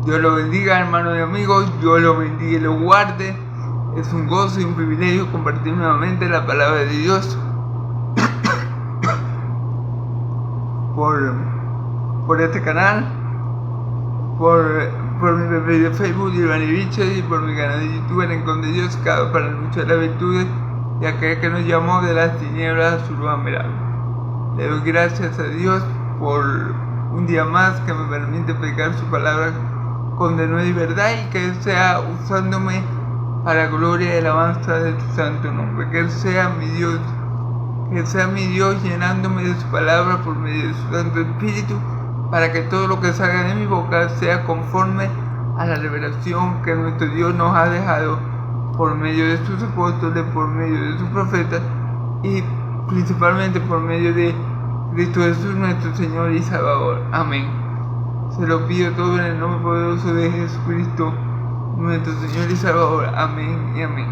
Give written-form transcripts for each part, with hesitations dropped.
Dios lo bendiga, hermanos y amigos. Dios lo bendiga y lo guarde. Es un gozo y un privilegio compartir nuevamente la palabra de Dios por este canal, por mi perfil de Facebook, Iván Ibiches, y por mi canal de YouTube, en Encontré Dios, cada para luchar las virtudes y aquel que nos llamó de las tinieblas a su luz admirable. Le doy gracias a Dios por un día más que me permite predicar su palabra con denuedo y verdad, y que Él sea usándome para la gloria y alabanza de tu santo nombre. Que Él sea mi Dios, llenándome de su palabra por medio de su santo espíritu, para que todo lo que salga de mi boca sea conforme a la revelación que nuestro Dios nos ha dejado por medio de sus apóstoles, por medio de sus profetas y principalmente por medio de Cristo Jesús, nuestro Señor y Salvador. Amén. Se lo pido todo en el nombre poderoso de Jesucristo, nuestro Señor y Salvador. Amén y amén.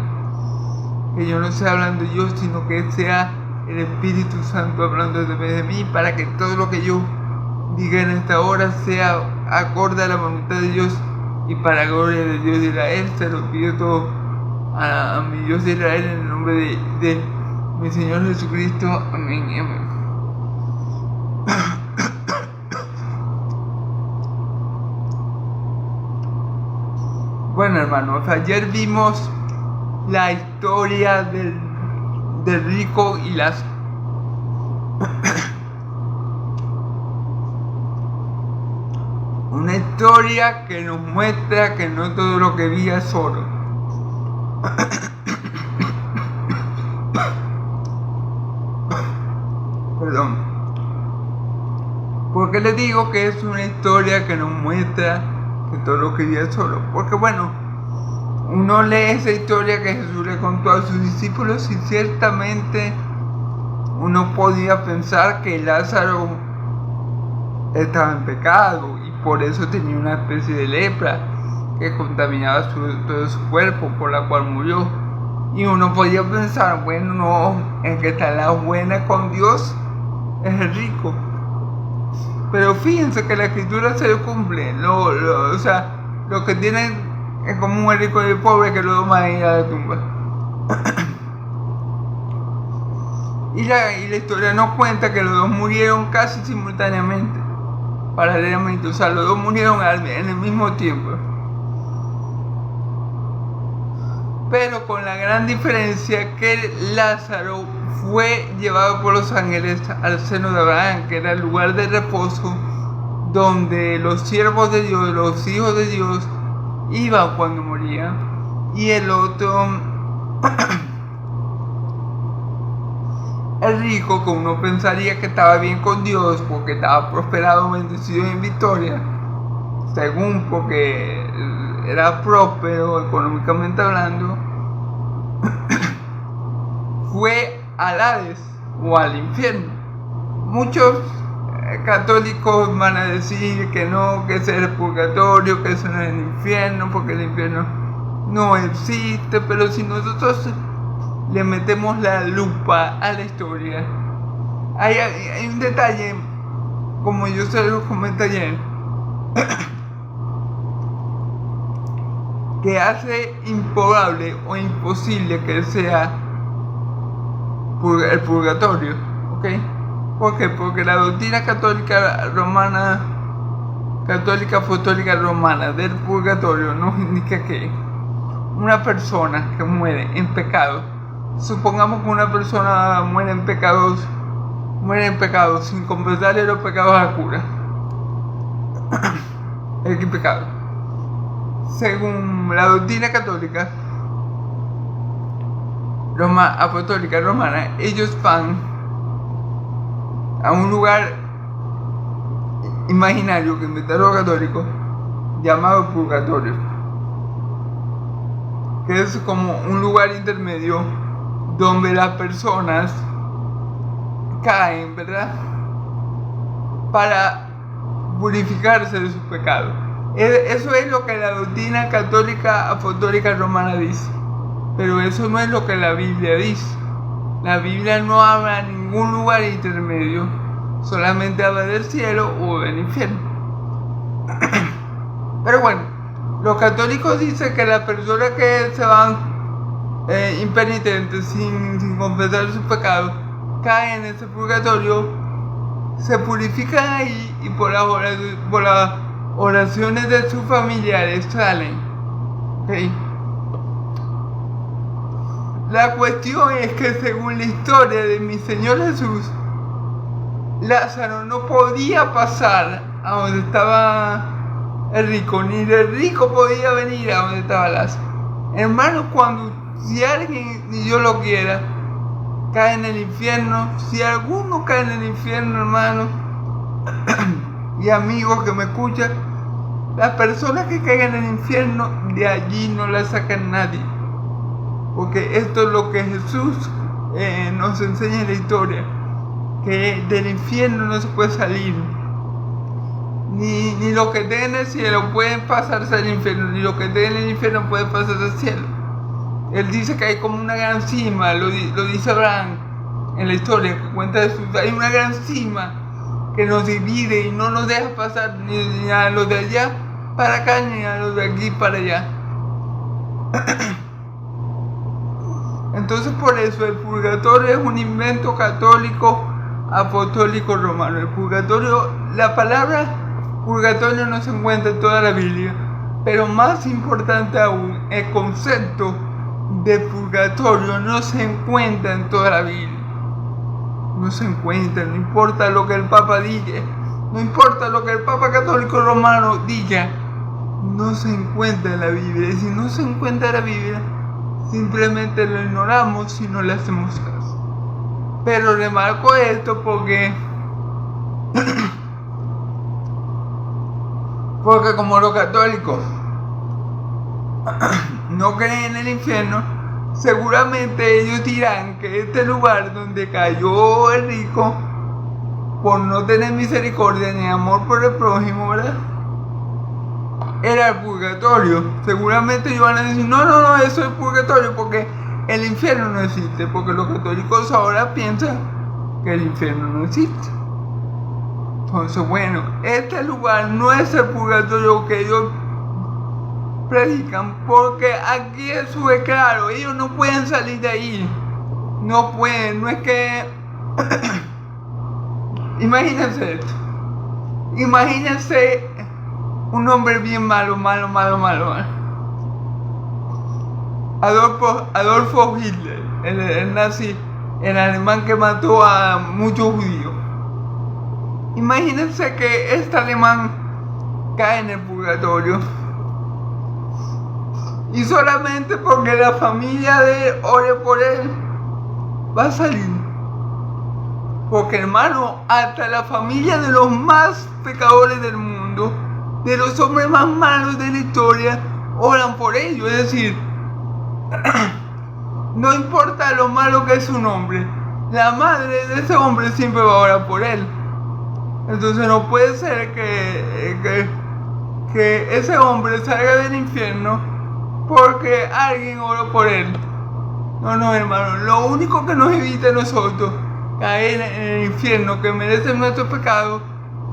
Que yo no sea hablando yo, sino que sea el Espíritu Santo hablando a través de mí, para que todo lo que yo diga en esta hora sea acorde a la voluntad de Dios y para la gloria de Dios de Israel. Se lo pido todo a mi Dios de Israel en el nombre de mi Señor Jesucristo. Amén y amén. Bueno, hermanos, ayer vimos la historia del rico y Lázaro. Una historia que nos muestra que no todo lo que brilla es oro. Perdón. ¿Por qué les digo que es una historia que nos muestra que todo lo que brilla es oro? Porque bueno, uno lee esa historia que Jesús le contó a sus discípulos y ciertamente uno podía pensar que Lázaro estaba en pecado y por eso tenía una especie de lepra que contaminaba todo su cuerpo, por la cual murió. Y uno podía pensar, bueno, no, el que está en la buena con Dios es el rico. Pero fíjense que la escritura se cumple. O sea, los que tienen es como un rico y el pobre que lo toman ahí a la tumba. Y la historia nos cuenta que los dos murieron casi simultáneamente, paralelamente. O sea, los dos murieron en el mismo tiempo. Pero con la gran diferencia que Lázaro fue llevado por los ángeles al seno de Abraham, que era el lugar de reposo donde los siervos de Dios, los hijos de Dios, iban cuando morían. Y el otro, el rico, que uno pensaría que estaba bien con Dios porque estaba prosperado, bendecido y en victoria, según porque era próspero económicamente hablando, fue al Hades o al infierno. Muchos católicos van a decir que no, que ese es el purgatorio, que eso no es el infierno, porque el infierno no existe. Pero si nosotros le metemos la lupa a la historia, hay un detalle, como yo se lo comenté ayer, que hace improbable o imposible que sea el purgatorio, ¿ok? ¿Por qué? Porque la doctrina católica apostólica romana del purgatorio nos indica que una persona que muere en pecado, supongamos que una persona muere en pecados sin confesarle los pecados a la cura, el pecado, según la doctrina católica apostólica romana, ellos van a un lugar imaginario que inventaron los católicos llamado purgatorio, que es como un lugar intermedio donde las personas caen, ¿verdad?, para purificarse de sus pecados. Eso es lo que la doctrina católica apostólica romana dice, pero eso no es lo que la Biblia dice. La Biblia no habla de ningún lugar intermedio, solamente habla del cielo o del infierno. Pero bueno, los católicos dicen que las personas que se van impenitentes sin confesar sus pecados caen en ese purgatorio, se purifican ahí y por las oraciones de sus familiares salen. ¿Okay? La cuestión es que según la historia de mi Señor Jesús, Lázaro no podía pasar a donde estaba el rico, ni el rico podía venir a donde estaba Lázaro. Hermano, si alguien, ni yo lo quiera, cae en el infierno, si alguno cae en el infierno, hermano, y amigos que me escuchan, las personas que caigan en el infierno, de allí no la sacan nadie. Porque esto es lo que Jesús nos enseña en la historia, que del infierno no se puede salir. Ni los que estén en el cielo pueden pasarse al infierno, ni los que estén en el infierno pueden pasarse al cielo. Él dice que hay como una gran cima, lo dice Abraham en la historia, que cuenta Jesús, hay una gran cima que nos divide y no nos deja pasar ni a los de allá para acá, ni a los de aquí para allá. Entonces por eso el purgatorio es un invento católico, apostólico, romano. El purgatorio, la palabra purgatorio no se encuentra en toda la Biblia, pero más importante aún, el concepto de purgatorio no se encuentra en toda la Biblia. No se encuentra, no importa lo que el Papa diga, no importa lo que el Papa católico romano diga, no se encuentra en la Biblia. Y si no se encuentra en la Biblia, simplemente lo ignoramos y no le hacemos caso. Pero remarco esto porque como los católicos no creen en el infierno, seguramente ellos dirán que este lugar donde cayó el rico por no tener misericordia ni amor por el prójimo, ¿verdad?, era el purgatorio. Seguramente ellos van a decir, no, eso es purgatorio porque el infierno no existe, porque los católicos ahora piensan que el infierno no existe. Entonces, bueno, este lugar no es el purgatorio que ellos predican, porque aquí Jesús es claro, ellos no pueden salir de ahí, no pueden, no es que imagínense esto, imagínense un hombre bien malo. Adolfo Hitler, el nazi, el alemán que mató a muchos judíos. Imagínense que este alemán cae en el purgatorio y solamente porque la familia de él ore por él va a salir. Porque, hermano, hasta la familia de los más pecadores del mundo, de los hombres más malos de la historia, oran por ellos. Es decir, no importa lo malo que es su nombre, la madre de ese hombre siempre va a orar por él. Entonces no puede ser que ese hombre salga del infierno porque alguien oró por él. No, hermano, lo único que nos evita a nosotros caer en el infierno que merece nuestro pecado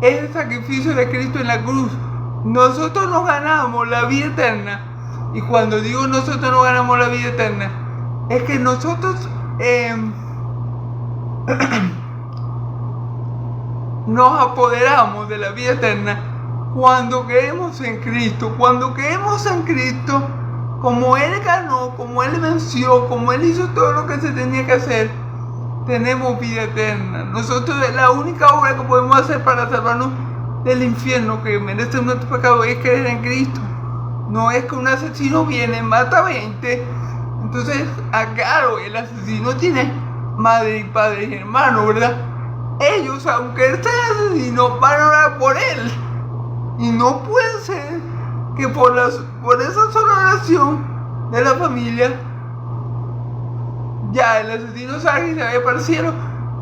es el sacrificio de Cristo en la cruz. Nosotros nos ganamos la vida eterna, y cuando digo nosotros nos ganamos la vida eterna, es que nosotros nos apoderamos de la vida eterna cuando creemos en Cristo. Cuando creemos en Cristo, como Él ganó, como Él venció, como Él hizo todo lo que se tenía que hacer, tenemos vida eterna. Nosotros, la única obra que podemos hacer para salvarnos del infierno que merece nuestro pecado es creer en Cristo. No es que un asesino viene, mata 20, entonces, claro, el asesino tiene madre y padre y hermano, ¿verdad? Ellos, aunque él sea asesino, van a orar por él. Y no puede ser que por esa sola oración de la familia, ya el asesino salga y se vaya para el cielo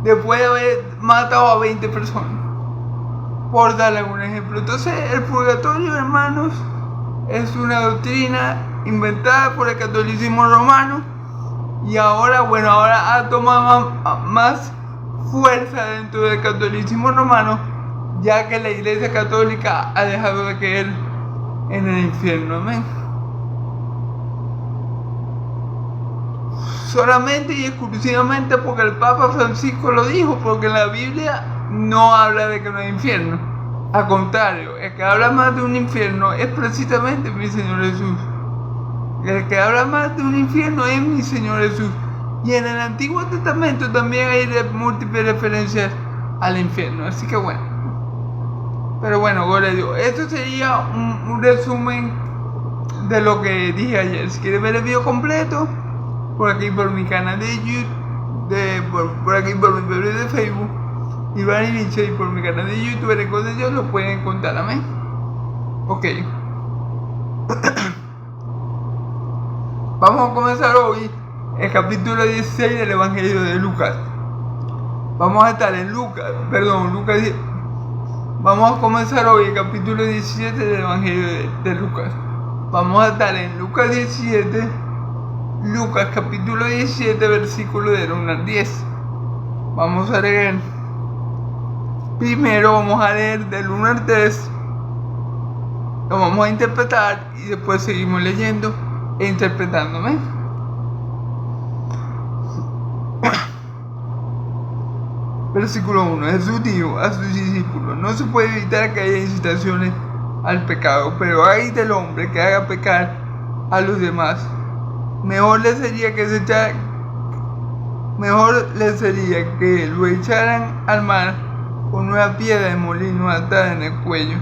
después de haber matado a 20 personas. Por darle un ejemplo. Entonces, el purgatorio, hermanos, es una doctrina inventada por el catolicismo romano. Y ahora ha tomado más fuerza dentro del catolicismo romano, ya que la Iglesia Católica ha dejado de creer en el infierno. Amén. Solamente y exclusivamente porque el Papa Francisco lo dijo, porque en la Biblia no habla de que no hay infierno. Al contrario, el que habla más de un infierno es precisamente mi Señor Jesús. El que habla más de un infierno es mi Señor Jesús. Y en el Antiguo Testamento también hay múltiples referencias al infierno. Así que bueno. Pero bueno, gloria a Dios. Esto sería un resumen de lo que dije ayer. Si quieres ver el video completo, por aquí por mi canal de YouTube, por aquí por mi perfil de Facebook, Iván Iniche, y por mi canal de YouTube, recuerden, Dios lo pueden encontrar. Amén. Ok. Vamos a comenzar hoy el capítulo 16 del Evangelio de Lucas. Vamos a estar en Lucas 10. Vamos a comenzar hoy el capítulo 17 del Evangelio de Lucas. Vamos a estar en Lucas 17, Lucas capítulo 17, versículo del 1 al 10. Vamos a leer. Primero vamos a leer del 1 al 3. Lo vamos a interpretar y después seguimos leyendo e interpretándome. Versículo 1. Jesús dijo a sus discípulos: no se puede evitar que haya incitaciones al pecado, pero hay del hombre que haga pecar a los demás. Mejor le sería que lo echaran al mar con una piedra de molino atada en el cuello,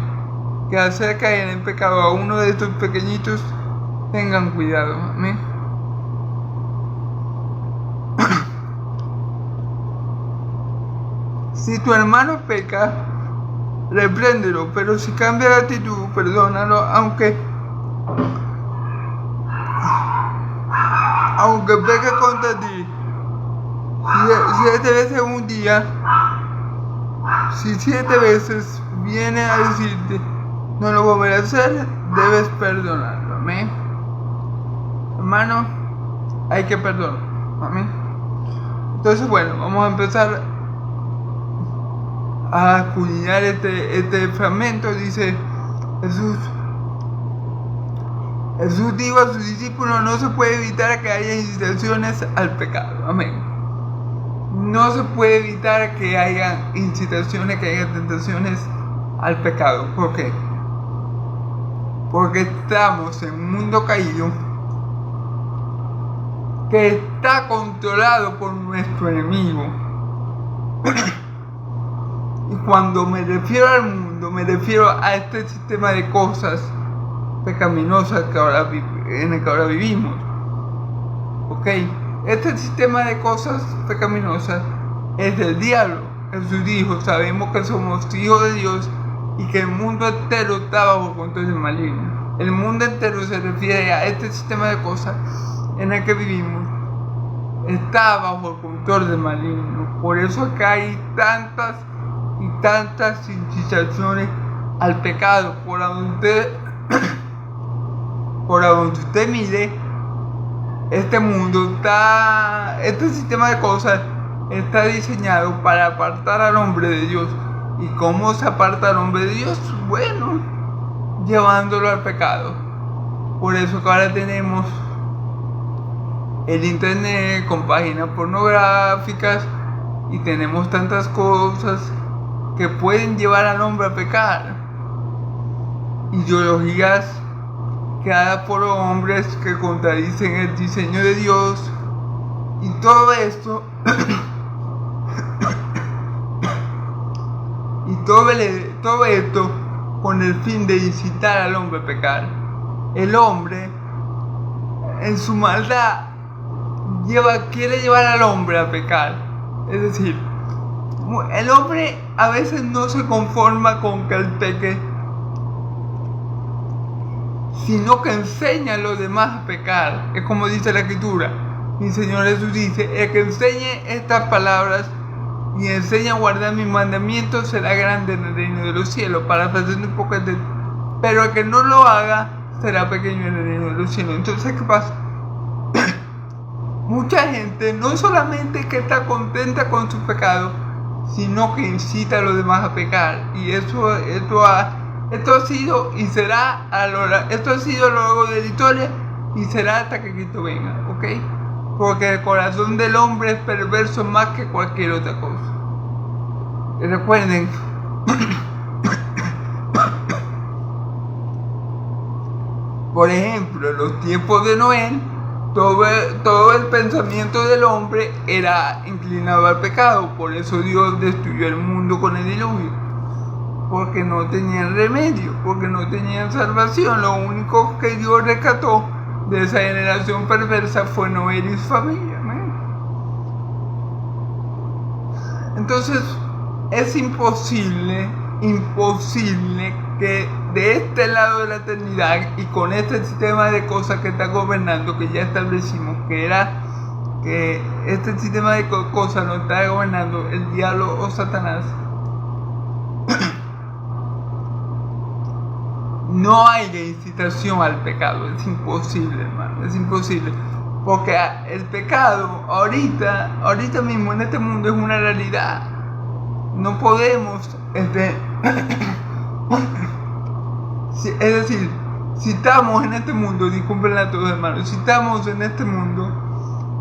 que hacer caer en pecado a uno de estos pequeñitos. Tengan cuidado. Amén. Si tu hermano peca, repréndelo, pero si cambia de actitud, perdónalo, aunque peque contra ti. 7 veces en un día, si 7 veces viene a decirte no lo volveré a hacer, debes perdonarlo. Amén. Hermano, hay que perdonar. Amén. Entonces, bueno, vamos a empezar a acuñar este fragmento. Dice Jesús dijo a sus discípulos: no se puede evitar que haya incitaciones al pecado. Amén. No se puede evitar que haya incitaciones, que haya tentaciones al pecado. ¿Por qué? Porque estamos en un mundo caído que está controlado por nuestro enemigo. Y cuando me refiero al mundo, me refiero a este sistema de cosas pecaminosas en el que ahora vivimos. ¿Ok? Este sistema de cosas pecaminosas es del diablo. Jesús dijo: sabemos que somos hijos de Dios y que el mundo entero está bajo control del maligno. El mundo entero se refiere a este sistema de cosas en el que vivimos. Está bajo el control del maligno. Por eso acá hay tantas incitaciones al pecado. Por donde usted mire, este sistema de cosas está diseñado para apartar al hombre de Dios. ¿Y cómo se aparta al hombre de Dios? Bueno, llevándolo al pecado. Por eso que ahora tenemos el internet con páginas pornográficas y tenemos tantas cosas que pueden llevar al hombre a pecar. Ideologías creadas por hombres que contradicen el diseño de Dios. Y todo esto todo esto con el fin de incitar al hombre a pecar. El hombre, en su maldad, quiere llevar al hombre a pecar. Es decir, el hombre a veces no se conforma con que él peque, sino que enseña a los demás a pecar. Es como dice la Escritura. Mi Señor Jesús dice: el que enseñe estas palabras y enseña a guardar mis mandamientos será grande en el reino de los cielos. Parafraseando un poco pero el que no lo haga será pequeño en el reino de los cielos. Entonces, ¿qué pasa? Mucha gente no solamente que está contenta con su pecado, sino que incita a los demás a pecar. Y eso ha Esto ha sido y será esto ha sido a lo largo de la historia y será hasta que Cristo venga, ¿ok? Porque el corazón del hombre es perverso más que cualquier otra cosa. Y recuerden, por ejemplo, en los tiempos de Noé, todo el pensamiento del hombre era inclinado al pecado. Por eso Dios destruyó el mundo con el diluvio. Porque no tenían remedio, porque no tenían salvación. Lo único que Dios rescató de esa generación perversa fue Noé y su familia. Entonces, es imposible que de este lado de la eternidad y con este sistema de cosas que está gobernando, que ya establecimos que este sistema de cosas no está gobernando el diablo o Satanás, no hay incitación al pecado. Es imposible, hermano, es imposible. Porque el pecado ahorita mismo en este mundo es una realidad. No podemos, es decir, si estamos en este mundo, disculpen a todos, hermanos, si estamos en este mundo,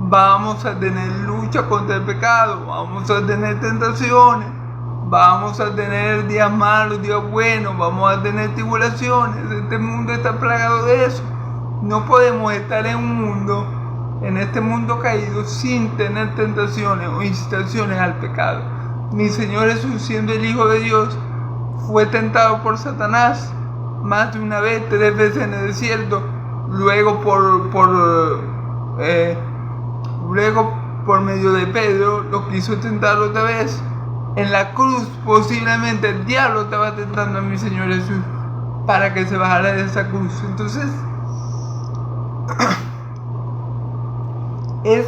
vamos a tener lucha contra el pecado, vamos a tener tentaciones, vamos a tener días malos, días buenos, vamos a tener tribulaciones. Este mundo está plagado de eso. No podemos estar en este mundo caído sin tener tentaciones o incitaciones al pecado. Mi Señor Jesús, siendo el Hijo de Dios, fue tentado por Satanás más de una vez, 3 veces en el desierto. Luego por medio de Pedro lo quiso tentar otra vez. En la cruz posiblemente el diablo estaba tentando a mi Señor Jesús para que se bajara de esa cruz. Entonces es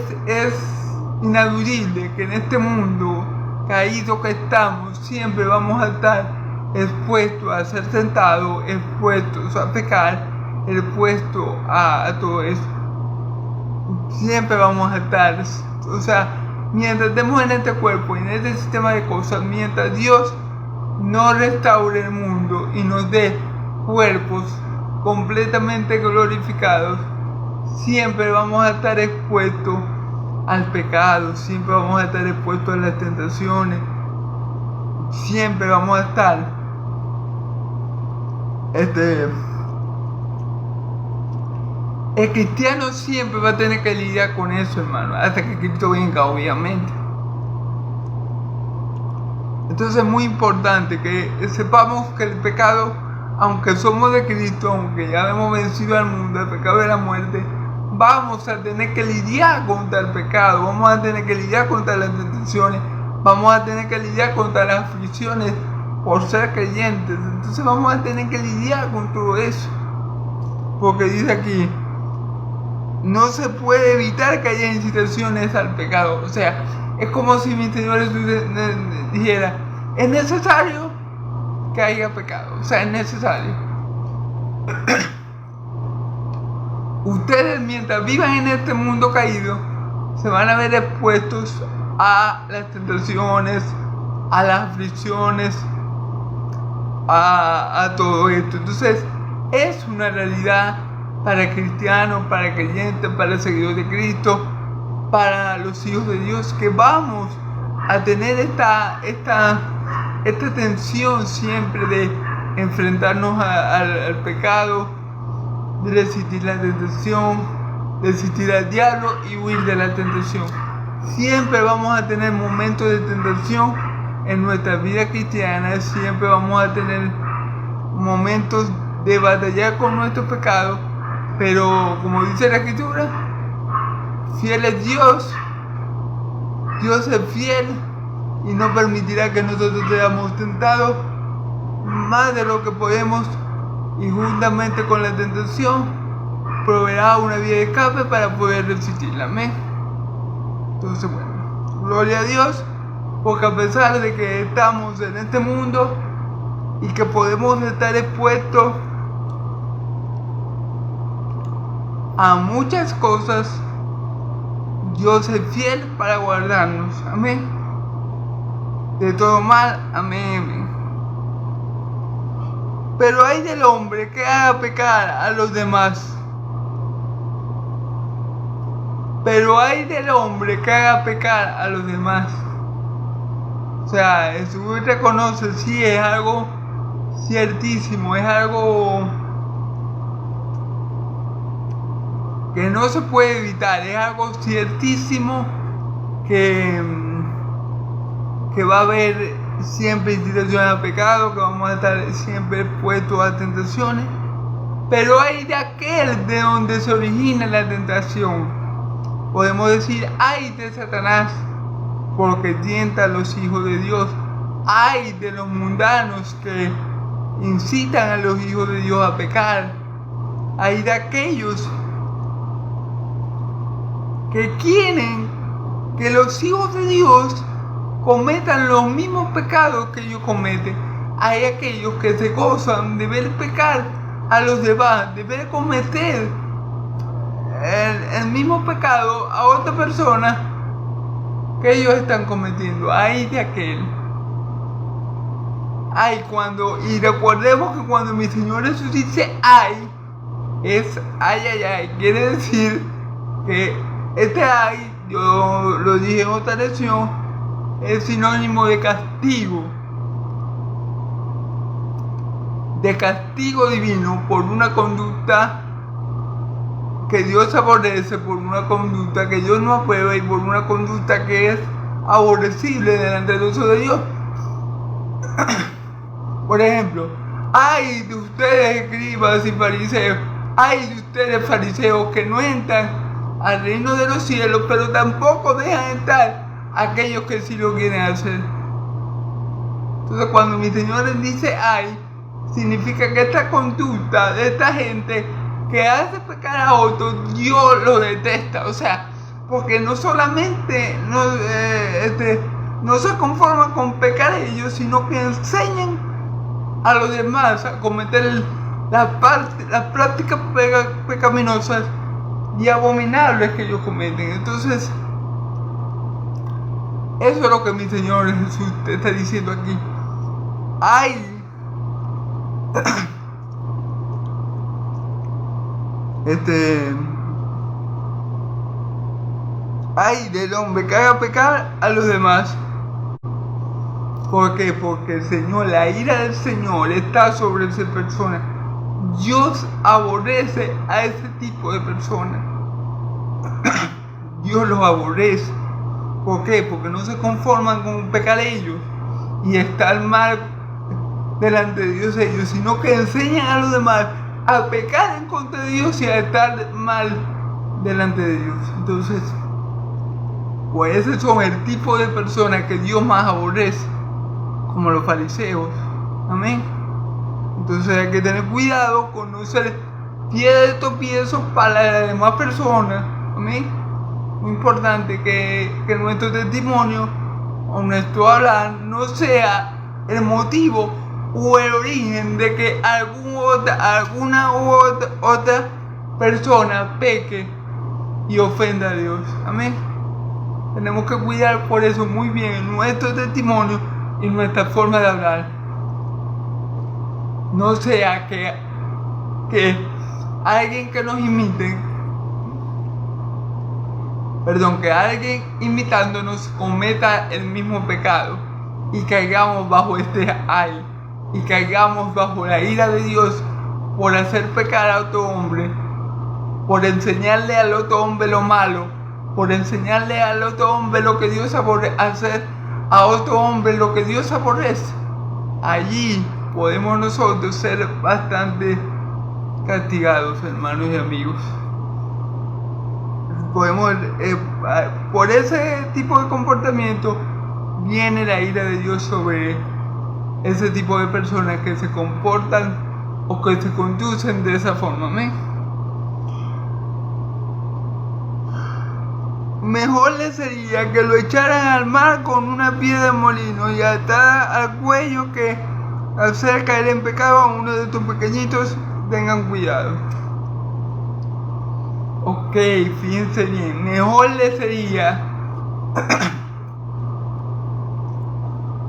inaducible que en este mundo caído que estamos siempre vamos a estar expuestos a ser tentados, expuestos a pecar, expuestos a todo eso. Siempre vamos a estar, o sea, mientras estemos en este cuerpo y en este sistema de cosas, mientras Dios no restaure el mundo y nos dé cuerpos completamente glorificados, siempre vamos a estar expuestos al pecado, siempre vamos a estar expuestos a las tentaciones, siempre vamos a estar el cristiano siempre va a tener que lidiar con eso, hermano, hasta que Cristo venga, obviamente. Entonces es muy importante que sepamos que el pecado, aunque somos de Cristo, aunque ya hemos vencido al mundo, el pecado de la muerte, vamos a tener que lidiar contra el pecado, vamos a tener que lidiar contra las tentaciones, vamos a tener que lidiar contra las aflicciones por ser creyentes. Entonces vamos a tener que lidiar con todo eso, porque dice aquí, no se puede evitar que haya incitaciones al pecado. O sea, es como si mi Señor Jesús dijera, es necesario que haya pecado, o sea, es necesario. Ustedes, mientras vivan en este mundo caído, se van a ver expuestos a las tentaciones, a las aflicciones, a todo esto. Entonces, es una realidad para cristianos, para creyentes, para seguidores de Cristo, para los hijos de Dios, que vamos a tener esta tensión siempre de enfrentarnos al pecado, de resistir la tentación, resistir al diablo y huir de la tentación. Siempre vamos a tener momentos de tentación en nuestra vida cristiana, siempre vamos a tener momentos de batallar con nuestros pecados, pero como dice la Escritura, fiel es Dios, Dios es fiel y no permitirá que nosotros seamos tentados más de lo que podemos, y juntamente con la tentación proveerá una vía de escape para poder resistirla. Amén. Entonces, bueno, gloria a Dios, porque a pesar de que estamos en este mundo y que podemos estar expuestos a muchas cosas, Dios es fiel para guardarnos. Amén. De todo mal. Amén. Pero hay del hombre que haga pecar a los demás. Pero hay del hombre que haga pecar a los demás. O sea, Jesús reconoce, sí, es algo ciertísimo, es algo que no se puede evitar, es algo ciertísimo que va a haber siempre incitación al pecado, que vamos a estar siempre expuestos a tentaciones. Pero hay de aquel de donde se origina la tentación. Podemos decir, hay de Satanás, porque tienta a los hijos de Dios. Hay de los mundanos que incitan a los hijos de Dios a pecar. Hay de aquellos que quieren que los hijos de Dios cometan los mismos pecados que ellos cometen. Hay aquellos que se gozan de ver pecar a los demás, de ver cometer el mismo pecado a otra persona que ellos están cometiendo. Hay de aquel. Y recordemos que cuando mi Señor Jesús dice ay, es ay, quiere decir que este ay, yo lo dije en otra lección, es sinónimo de castigo divino por una conducta que Dios aborrece, por una conducta que Dios no aprueba y por una conducta que es aborrecible delante de los ojos de Dios. Por ejemplo, ay de ustedes escribas y fariseos, ay de ustedes fariseos que no entran al reino de los cielos, pero tampoco dejan entrar aquellos que sí lo quieren hacer. Entonces cuando mi Señor les dice ay, significa que esta conducta de esta gente que hace pecar a otros, Dios lo detesta. O sea, porque no solamente no se conforman con pecar ellos, sino que enseñan a los demás a cometer las prácticas pecaminosas y abominables que ellos cometen. Entonces, eso es lo que mi Señor Jesús te está diciendo aquí. Ay, ay del hombre que haga pecar a los demás. ¿Por qué? Porque el Señor, la ira del Señor está sobre esa persona. Dios aborrece a ese tipo de personas. Dios los aborrece. ¿Por qué? Porque no se conforman con pecar ellos y estar mal delante de Dios ellos, sino que enseñan a los demás a pecar en contra de Dios y a estar mal delante de Dios. Entonces, pues ese son el tipo de personas que Dios más aborrece, como los fariseos. Amén. Entonces hay que tener cuidado con no ser piedra de tropiezo para las demás personas. Amén. Muy importante que nuestro testimonio o nuestro hablar no sea el motivo o el origen de que alguna otra persona peque y ofenda a Dios. Amén. Tenemos que cuidar por eso muy bien nuestro testimonio y nuestra forma de hablar. No sea que alguien que nos imite, que alguien imitándonos cometa el mismo pecado y caigamos bajo este ay, y caigamos bajo la ira de Dios por hacer pecar a otro hombre, por enseñarle al otro hombre lo malo, por enseñarle al otro hombre lo que Dios aborrece, hacer a otro hombre lo que Dios aborrece. Allí podemos nosotros ser bastante castigados, hermanos y amigos. Por ese tipo de comportamiento viene la ira de Dios sobre ese tipo de personas que se comportan o que se conducen de esa forma. Amén. Mejor le sería que lo echaran al mar con una piedra de molino y atada al cuello que hacer caer en pecado a uno de tus pequeñitos. Tengan cuidado. Ok, fíjense bien, mejor le sería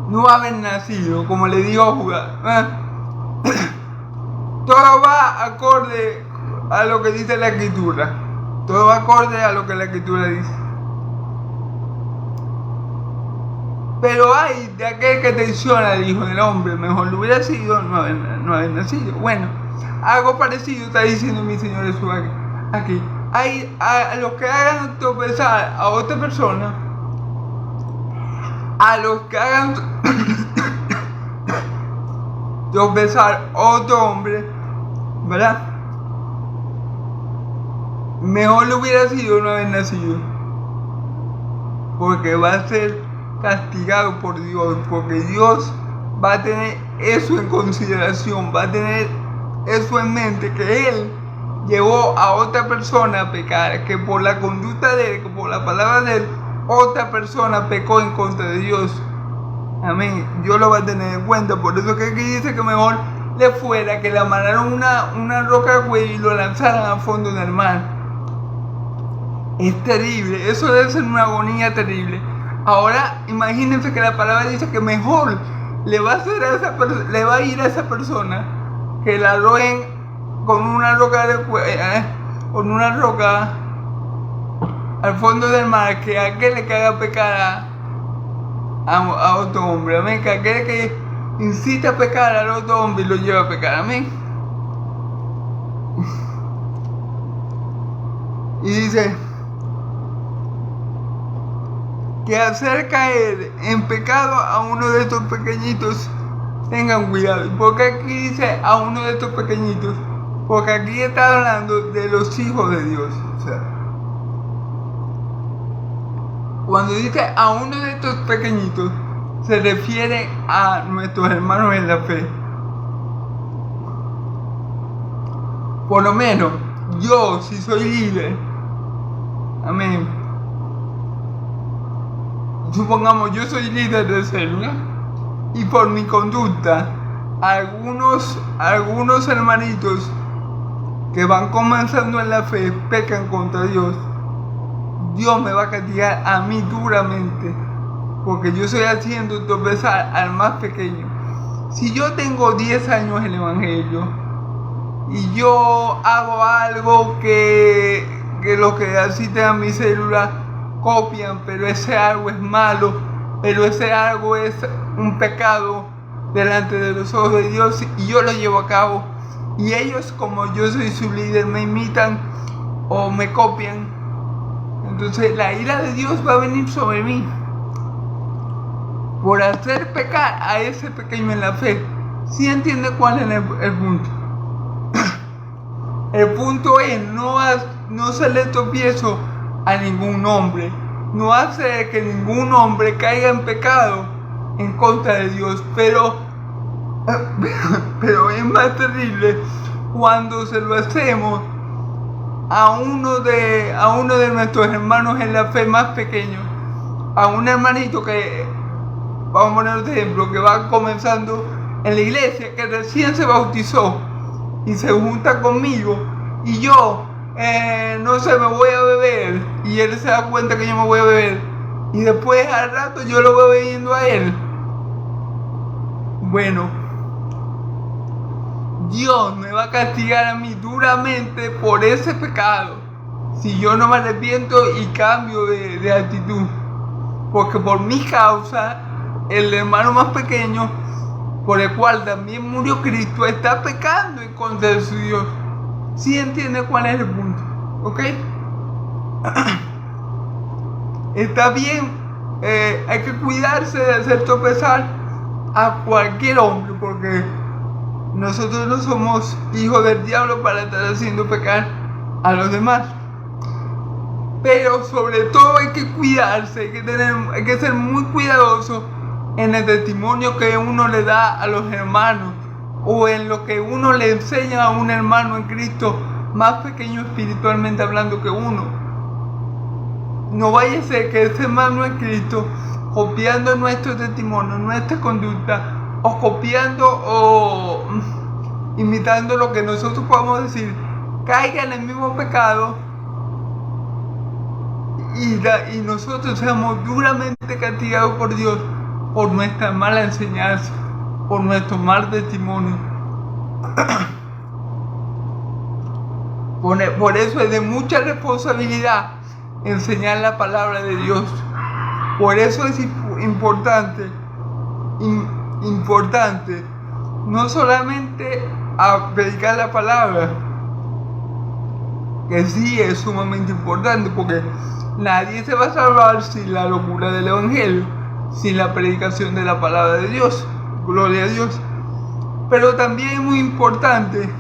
no haber nacido, como le digo a Judá, Todo va acorde a lo que dice la Escritura. Todo va acorde a lo que la Escritura dice. Pero hay de aquel que traiciona al Hijo del Hombre. Mejor lo hubiera sido no haber nacido. Bueno, algo parecido está diciendo mi Señor Jesús aquí. Hay a los que hagan tropezar a otra persona, a los que hagan tropezar a otro hombre, ¿verdad? Mejor lo hubiera sido no haber nacido, porque va a ser castigado por Dios, porque Dios va a tener eso en consideración, va a tener eso en mente, que Él llevó a otra persona a pecar, que por la conducta de Él, que por la palabra de Él, otra persona pecó en contra de Dios. Amén. Dios lo va a tener en cuenta. Por eso que aquí dice que mejor le fuera que le amarraron una roca al cuello y lo lanzaran al fondo del mar. Es terrible. Eso debe ser una agonía terrible. Ahora imagínense que la palabra dice que mejor le va a ir a esa persona que la arrojen con una roca al fondo del mar, que aquel que haga pecar a otro hombre. Amén. Que aquel que incita a pecar al otro hombre y lo lleva a pecar. Amén. Y dice que hacer caer en pecado a uno de estos pequeñitos, tengan cuidado. ¿Por qué aquí dice a uno de estos pequeñitos? Porque aquí está hablando de los hijos de Dios. O sea, cuando dice a uno de estos pequeñitos, se refiere a nuestros hermanos en la fe. Por lo menos, yo, si soy líder, amén. Supongamos, yo soy líder de célula y por mi conducta, algunos hermanitos que van comenzando en la fe pecan contra Dios. Dios me va a castigar a mí duramente, porque yo estoy haciendo tropezar al más pequeño. Si yo tengo 10 años en el Evangelio y yo hago algo que los que asisten a mi célula copian, pero ese algo es malo, pero ese algo es un pecado delante de los ojos de Dios, y yo lo llevo a cabo, y ellos, como yo soy su líder, me imitan o me copian, entonces la ira de Dios va a venir sobre mí por hacer pecar a ese pequeño en la fe. ¿Sí entiende cuál es el punto? El punto es no hacerle tropiezo a ningún hombre, no hacer que ningún hombre caiga en pecado en contra de Dios, pero es más terrible cuando se lo hacemos a uno de nuestros hermanos en la fe más pequeño, a un hermanito que, vamos a poner un ejemplo, que va comenzando en la iglesia, que recién se bautizó y se junta conmigo, y yo no sé, me voy a beber, y él se da cuenta que yo me voy a beber, y después al rato yo lo veo bebiendo a él. Bueno, Dios me va a castigar a mí duramente por ese pecado si yo no me arrepiento y cambio de actitud, porque por mi causa el hermano más pequeño, por el cual también murió Cristo, está pecando en contra de su Dios. ¿Sí entiende cuál es el punto? ¿Ok? Está bien, hay que cuidarse de hacer tropezar a cualquier hombre, porque nosotros no somos hijos del diablo para estar haciendo pecar a los demás. Pero sobre todo hay que cuidarse, hay que ser muy cuidadoso en el testimonio que uno le da a los hermanos, o en lo que uno le enseña a un hermano en Cristo más pequeño espiritualmente hablando que uno. No vaya a ser que ese hermano en Cristo, copiando nuestro testimonio, nuestra conducta, o copiando o imitando lo que nosotros podamos decir, caiga en el mismo pecado y nosotros seamos duramente castigados por Dios por nuestra mala enseñanza, por nuestro mal testimonio. Por eso es de mucha responsabilidad enseñar la palabra de Dios. Por eso es importante no solamente a predicar la palabra, que sí es sumamente importante, porque nadie se va a salvar sin la locura del evangelio, sin la predicación de la palabra de Dios. Gloria a Dios. Pero también es muy importante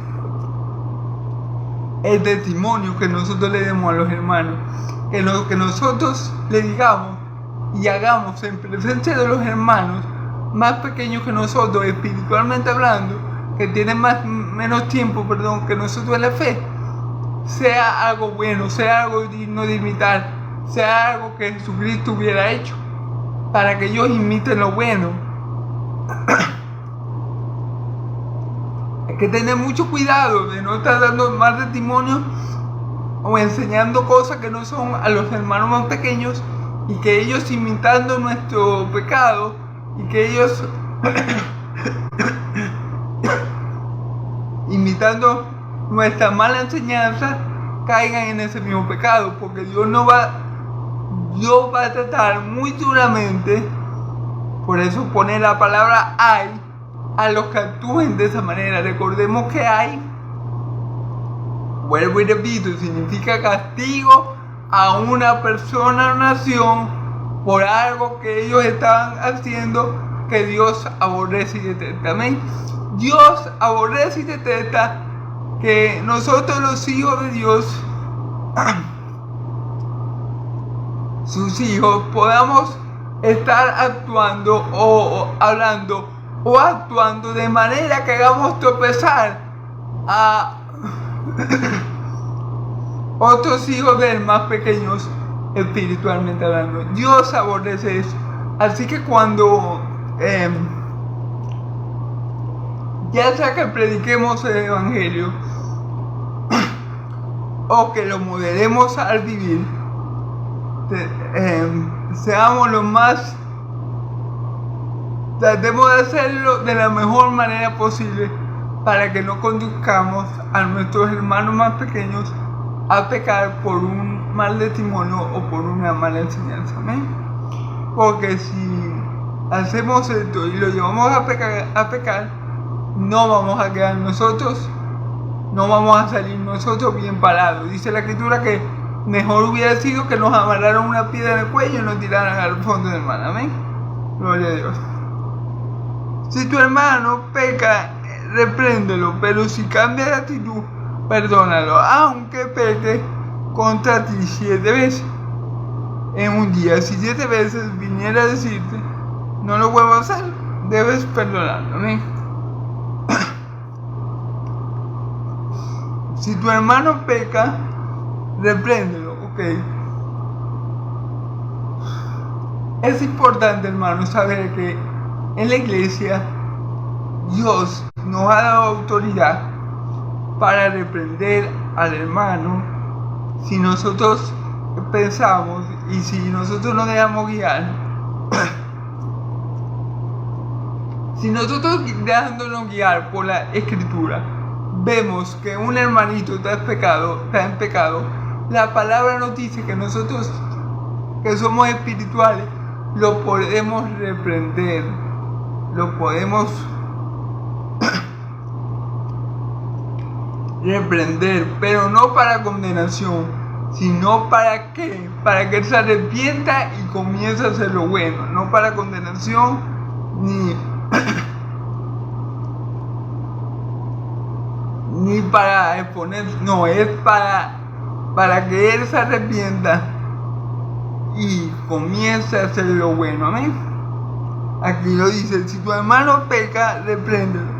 el testimonio que nosotros le demos a los hermanos, que nosotros le digamos y hagamos en presencia de los hermanos más pequeños que nosotros, espiritualmente hablando, que tienen menos tiempo, que nosotros en la fe, sea algo bueno, sea algo digno de imitar, sea algo que Jesucristo hubiera hecho, para que ellos imiten lo bueno. Hay que tener mucho cuidado de no estar dando mal testimonio o enseñando cosas que no son a los hermanos más pequeños, y que ellos, imitando nuestro pecado, y que ellos imitando nuestra mala enseñanza, caigan en ese mismo pecado, porque Dios va a tratar muy duramente. Por eso pone la palabra hay a los que actúen de esa manera. Recordemos que hay, vuelvo y repito, significa castigo a una persona o nación por algo que ellos estaban haciendo que Dios aborrece y detesta. Amén. Dios aborrece y detesta que nosotros, los hijos de Dios, sus hijos, podamos estar actuando o hablando o actuando de manera que hagamos tropezar a otros hijos de él más pequeños espiritualmente hablando. Dios aborrece eso. Así que cuando ya sea que prediquemos el evangelio o que lo moderemos al vivir, seamos lo más, tratemos de hacerlo de la mejor manera posible, para que no conduzcamos a nuestros hermanos más pequeños a pecar por un mal testimonio o por una mala enseñanza. ¿Amén? Porque si hacemos esto y lo llevamos a pecar, no vamos a quedar nosotros, no vamos a salir nosotros bien parados. Dice la Escritura que mejor hubiera sido que nos amarraran una piedra en el cuello y nos tiraran al fondo del mar. Amén. Gloria a Dios. Si tu hermano peca, repréndelo, pero si cambia de actitud, perdónalo, aunque peque contra ti 7 veces en un día. Si 7 veces viniera a decirte, no lo vuelvo a hacer, debes perdonarlo. Amén. Si tu hermano peca, repréndelo, ok. Es importante, hermano, saber que en la iglesia Dios nos ha dado autoridad para reprender al hermano si nosotros pensamos y si nosotros nos dejamos guiar. Si nosotros, dejándonos guiar por la Escritura, vemos que un hermanito está en pecado, la palabra nos dice que nosotros, que somos espirituales, lo podemos reprender, lo podemos reprender, pero no para condenación, sino para que él se arrepienta y comience a hacer lo bueno, no para condenación ni para exponer, no, es para que él se arrepienta y comience a hacer lo bueno. Amén. Aquí lo dice: si tu hermano peca, repréndelo.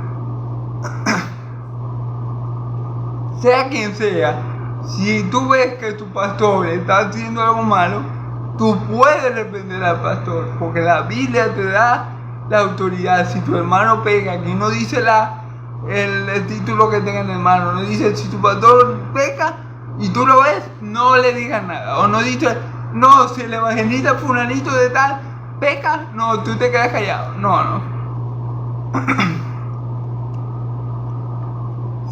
Sea quien sea, si tú ves que tu pastor está haciendo algo malo, tú puedes reprender al pastor, porque la Biblia te da la autoridad. Si tu hermano peca, aquí no dice el título que tenga en el hermano, no dice si tu pastor peca y tú lo ves, no le digas nada, o no dice, no, si el evangelista fulanito de tal peca, no, tú te quedas callado, no.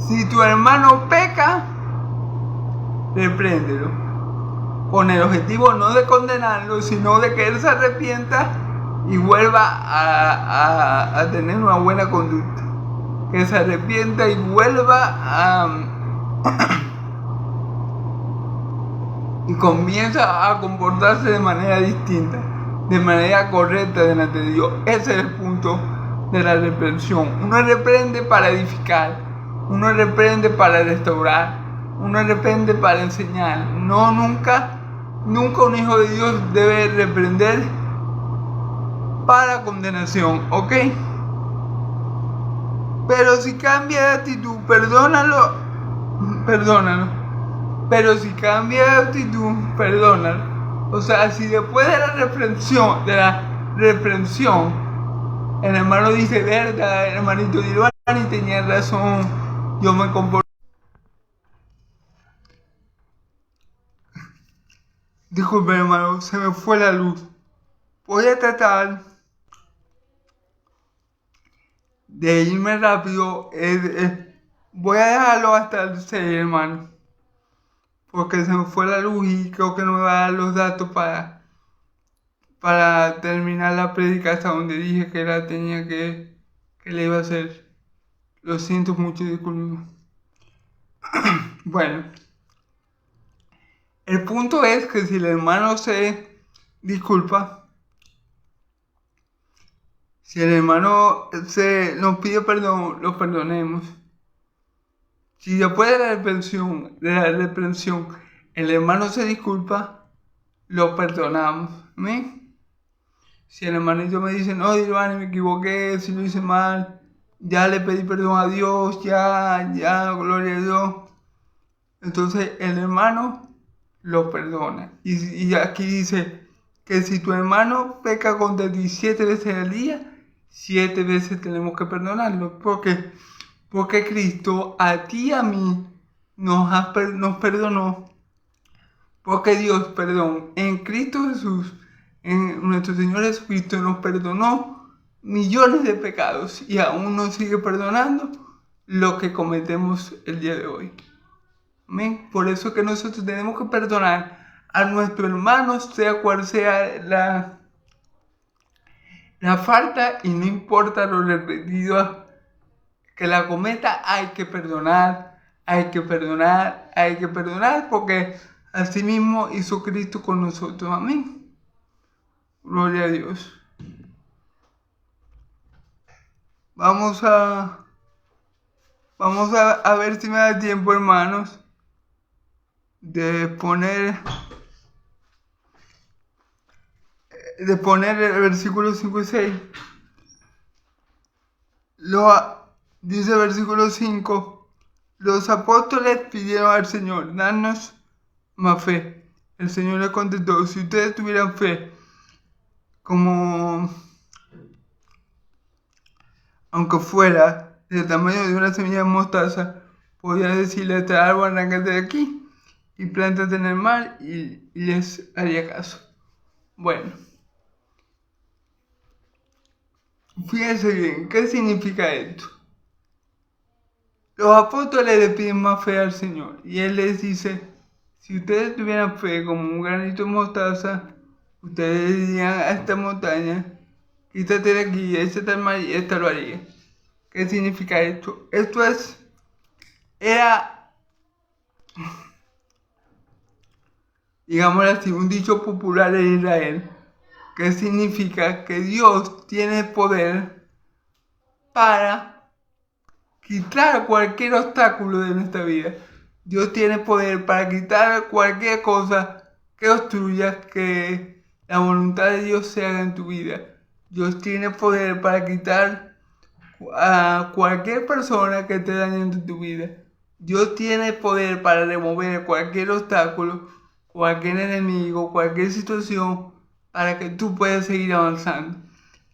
Si tu hermano peca, repréndelo. Con el objetivo no de condenarlo, sino de que él se arrepienta y vuelva a tener una buena conducta. Que se arrepienta y vuelva y comienza a comportarse de manera distinta, de manera correcta delante de Dios. Ese es el punto de la reprensión. Uno reprende para edificar, uno reprende para restaurar, uno reprende para enseñar. Nunca un hijo de Dios debe reprender para condenación, ¿ok? Pero si cambia de actitud, perdónalo. Pero si cambia de actitud, perdónalo. O sea, si después de la reprensión, el hermano dice, verga, hermanito Giovanni tenía razón, yo me comporto. Disculpe, hermano, se me fue la luz. Voy a tratar de irme rápido. Voy a dejarlo hasta el 6, hermano, porque se me fue la luz y creo que no me va a dar los datos para terminar la prédica hasta donde dije que la tenía que le iba a hacer. Lo siento mucho, disculpen. Bueno, el punto es que si el hermano se disculpa, si el hermano nos pide perdón, lo perdonemos. Si después de la reprensión, el hermano se disculpa, lo perdonamos. ¿Amén? Si el hermanito me dice, no, Giovanni, me equivoqué, si lo hice mal, ya le pedí perdón a Dios, ya, gloria a Dios. Entonces el hermano lo perdona. Y aquí dice que si tu hermano peca contra ti 7 veces al día, 7 veces tenemos que perdonarlo. ¿Por qué? Porque Cristo a ti y a mí nos perdonó. Porque Dios, en Cristo Jesús, en nuestro Señor Jesucristo, nos perdonó millones de pecados y aún nos sigue perdonando lo que cometemos el día de hoy. Amén. Por eso es que nosotros tenemos que perdonar a nuestros hermanos, sea cual sea la falta, y no importa lo repetido que la cometa, hay que perdonar, porque así mismo hizo Cristo con nosotros. Amén. Gloria a Dios. Vamos a ver si me da tiempo, hermanos, de poner el versículo 5 y 6. Dice el versículo 5, los apóstoles pidieron al Señor, danos más fe. El Señor les contestó, si ustedes tuvieran fe, aunque fuera del tamaño de una semilla de mostaza, podrían decirle a este árbol, arráncate de aquí y plántate en el mar, y les haría caso. Bueno, fíjense bien, ¿qué significa esto? Los apóstoles le piden más fe al Señor y Él les dice, si ustedes tuvieran fe como un granito de mostaza, ustedes dirían a esta montaña, quítate de aquí, échate al mar, y esta lo haría. ¿Qué significa esto? Esto era, digámoslo así, un dicho popular en Israel, que significa que Dios tiene poder para quitar cualquier obstáculo de nuestra vida. Dios tiene poder para quitar cualquier cosa que obstruya que la voluntad de Dios se haga en tu vida. Dios tiene poder para quitar a cualquier persona que esté dañando tu vida. Dios tiene poder para remover cualquier obstáculo, cualquier enemigo, cualquier situación, para que tú puedas seguir avanzando.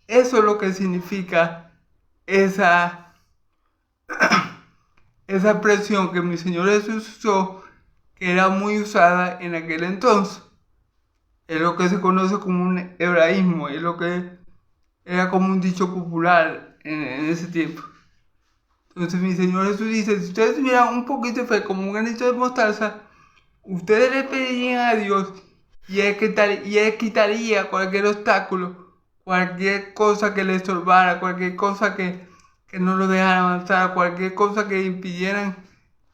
Eso es lo que significa esa expresión que mi Señor Jesús usó, que era muy usada en aquel entonces. Es lo que se conoce como un hebraísmo, es lo que era como un dicho popular en ese tiempo. Entonces mi Señor Jesús dice, si ustedes tuvieran un poquito de fe como un granito de mostaza, ustedes le pedirían a Dios y Él quitaría cualquier obstáculo, cualquier cosa que le estorbara, cualquier cosa que no lo dejara avanzar, cualquier cosa que impidieran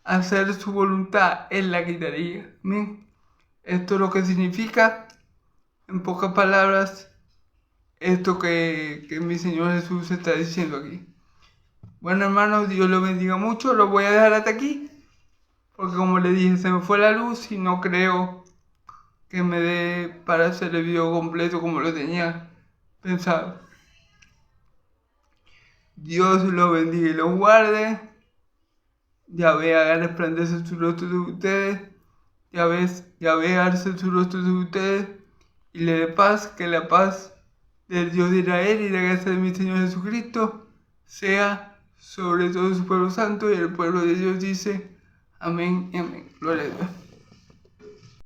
hacer su voluntad, Él la quitaría. ¿Bien? Esto es lo que significa, en pocas palabras, esto que mi Señor Jesús está diciendo aquí. Bueno, hermanos, Dios los bendiga mucho. Lo voy a dejar hasta aquí, porque como le dije, se me fue la luz y no creo que me dé para hacer el video completo como lo tenía pensado. Dios los bendiga y los guarde. Yahvé haga resplandecer su rostro de ustedes. Yahvé alce su rostro de ustedes y le dé paz, que la paz del Dios de Israel y la gracia de mi Señor Jesucristo sea sobre todo su pueblo santo. Y el pueblo de Dios dice amén y amén. Gloria a Dios.